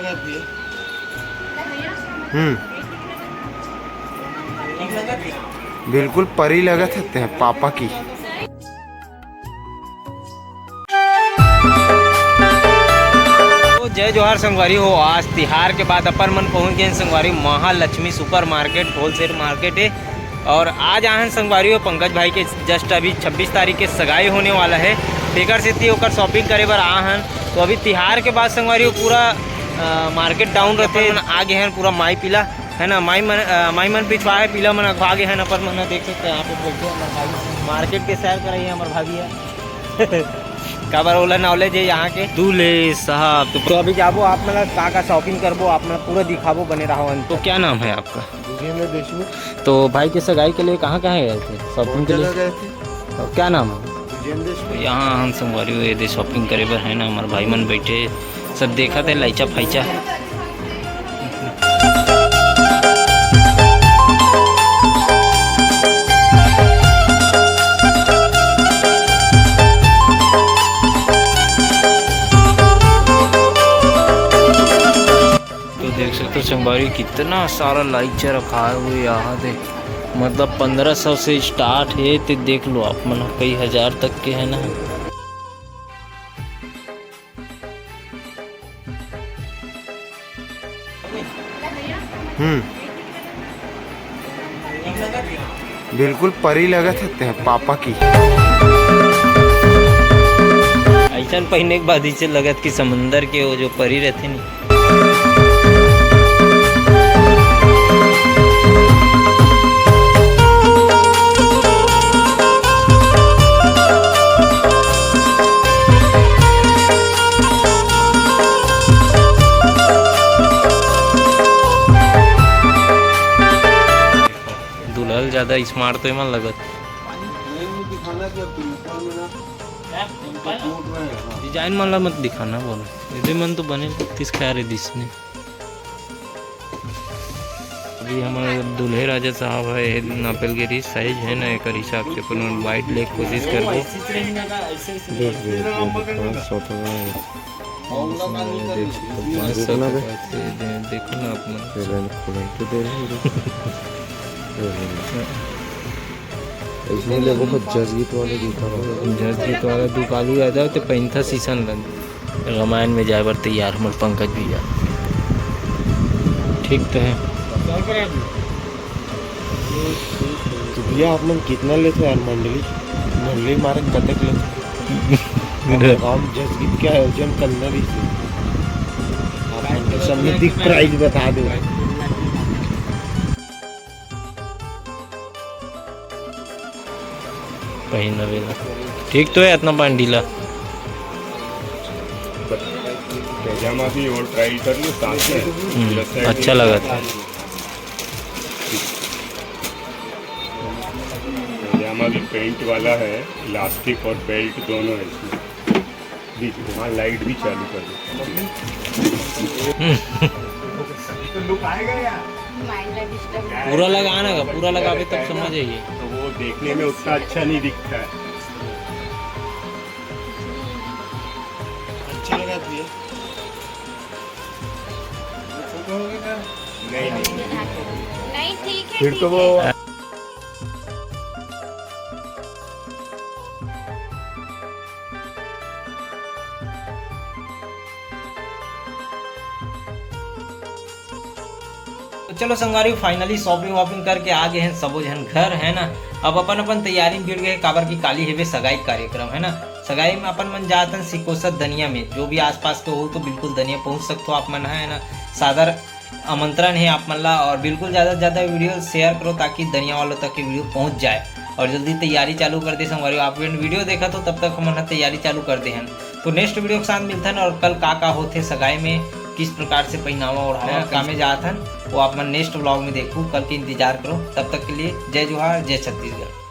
लगा भैया? बिल्कुल परी लगा सकते हैं पापा की। जय जोहार संगवारी हो। आज तिहार के बाद अपन मन पहुंच गए संगवारी Mahalakshmi super market wholesale market है। और आज आए संगवारी हो पंकज भाई के जस्ट अभी 26 तारीख के सगाई होने वाला है। फिकर से थी होकर शॉपिंग करे बर आ हन। तो अभी तिहार के बाद संगवारी हो पूरा मार्केट डाउन रहते आगे हैं पूरा माई पीला है ना। माई मन पिछवा है, पीला मन अगवा आगे है ना। पर मन देख सकते हैं यहाँ पे बैठे हमारे भाभी मार्केट के सैर कर रही है हमारे भाभी है काबर ओला नॉलेज है यहाँ के दूल्हे साहब। तो अभी जाबो आप मतलब का शॉपिंग करबो, आप मतलब पूरा दिखाबो बने रहो। तो क्या नाम है आपका? देशमुख। तो भाई के सगाई के लिए कहाँ कहाँ गए थे शॉपिंग के लिए? गए थे। तो क्या नाम है? यहाँ हम संगवारी हुए शॉपिंग करे बर है ना। हमारे भाई मन बैठे सब देखा थे लाइचा फाइचा। देख सकते हो संगवारी कितना सारा लाइचा रखा है हुए यहाँ पे। मतलब 1500 से स्टार्ट है तो देख लो आप मन कई हजार तक के है ना। बिल्कुल परी लगा सकते हैं पापा की। ऐसा पहने के बाद ही से लगत कि समंदर के वो जो परी रहते नहीं। दुल्हन ज्यादा स्मार्ट तो मन लगत। डिजाइन मन ला मत दिखाना बोलो, यदि मन तो बने तीस खा रहे दिसने। अभी हमारे दूल्हे राजा साहब है नापेल गिरी साइज है ना एक हिसाब से अपन वाइट ले कोशिश कर दो। देखो ना इसमें लोगों को जजगीत वाले दिखा रहा है। जजगीत वाला दुकालू आ जाओ तो पैंथा सीसन लग रामायण में जाए बर तैयार हमारे पंकज भैया। ठीक तो है। तो भैया आप लोग कितना लेते यार? मंडली मारे कतक लेते हम जजगीत के आयोजन करना रही से आप समिति प्राइस बता दो। पहना वेला ठीक तो है इतना पांडीला पैजामा भी और ट्राई कर लो साथ में। अच्छा लगा था। पैजामा भी पेंट वाला है, इलास्टिक और बेल्ट दोनों है इसमें। बीच में वहाँ लाइट भी चालू कर दो। पूरा लगाना का पूरा लगावे तब समझ आइए। तो वो देखने में उतना अच्छा नहीं दिखता है। अच्छा लगा भैया? नहीं ठीक है। फिर तो वो चलो संगवारी फाइनली शॉपिंग वॉपिंग करके आ गए हैं सबो जन घर है ना। अब अपन तैयारी में भिड़ गए काबर की काली हेवे सगाई कार्यक्रम है ना। सगाई में अपन मन जातन सिकोसत दनिया में जो भी आसपास के हो तो बिल्कुल दनिया पहुंच सकते हो आप मन है ना। सादर आमंत्रण है आप मन ला और बिल्कुल ज़्यादा से ज़्यादा वीडियो शेयर करो ताकि दनिया वालों तक की वीडियो पहुँच जाए और जल्दी तैयारी चालू कर दे संगवारी। आप वीडियो देखा तो तब तक हम तैयारी चालू करते हैं। तो नेक्स्ट वीडियो के साथ मिलते हैं और कल का होते सगाई में किस प्रकार से पहनावा ओढ़ावा कामे जात हन वो आप मन नेक्स्ट व्लॉग में देखो। कल के इंतजार करो। तब तक के लिए जय जोहार, जय छत्तीसगढ़।